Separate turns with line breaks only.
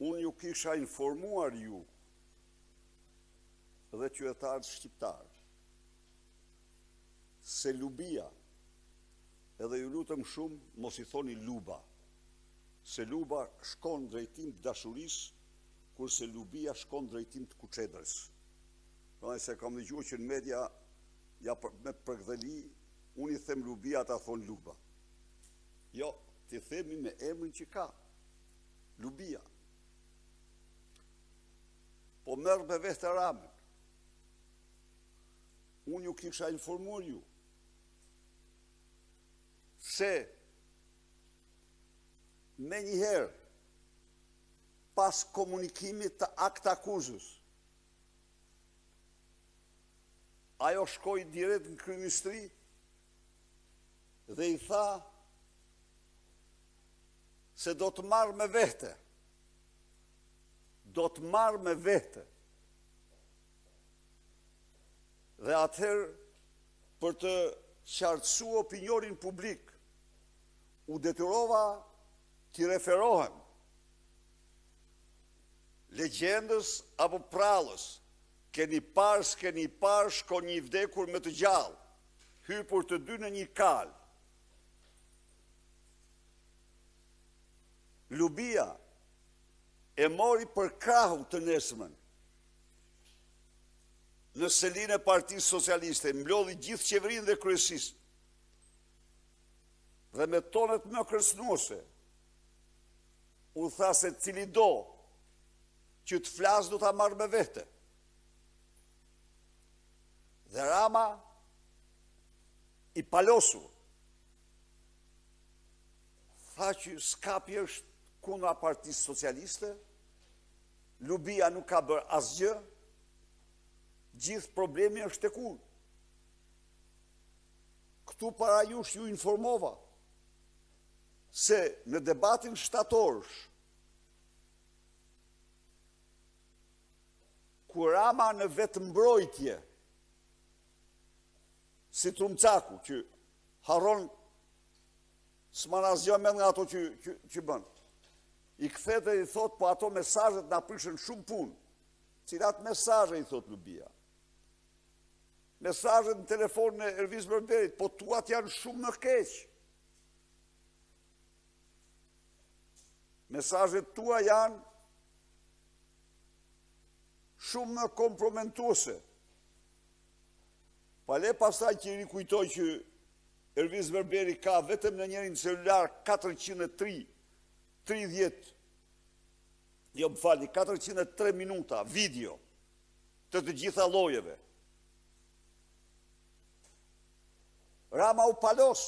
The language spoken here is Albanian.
Unë ju kisha informuar ju dhe qytetarët shqiptarë se Lubia, edhe ju lutëm shumë mos i thoni Luba, se Luba shkon drejtim të dashurisë, kurse Lubia shkon drejtim të kuçedrës. Se kam dëgjuar që në media me përgdheli, unë i them Lubia, ta thonë Luba. Jo, ti themi me emrin që ka, Lubia. Po merr me vetë Ramën. Unë ju kisha informuar ju se me njëherë pas komunikimit të akta akuzës, ajo shkoi direkt në kryeministri dhe i tha se do të marrë me vete. Do të marrë me vete. Dhe atëherë, për të qartësuar opinionin publik, u detyrova t'i referohem legjendës apo prallës, keni parë, s'keni parë, shkon një vdekur me të gjallë, hypur të dy në një kalë. Lubia e mori për krahu të nesërmen në selinë e Partisë Socialiste, mblodhi gjithë qeverinë dhe kryesisë. Dhe me tonet më kërcënuese, u tha se cili do që të flasë do ta marrë me vete. Dhe Rama i palosu. Tha që skapi është kundra Partisë Socialiste, Lubia nuk ka bërë asgjë, gjithë problemi është tek unë. Këtu para jush ju informova se në debatin shtatorësh, ku Rama në vetëmbrojtje, si Trumcaku, që harron s'man asgjë me nga ato që bën. I kthet dhe i thot, po ato mesazhet na prishën shumë punë. Cilat mesazhe, i thot Lubia? Mesazhet në telefonin e Erviz Berberit, po tuat janë shumë më keq. Mesazhet tua janë shumë më komprometuese. Pale pasaj që i rikujtoj që Erviz Berberi ka vetëm në njërin celular 403 minuta video të gjitha llojeve. Rama u palos.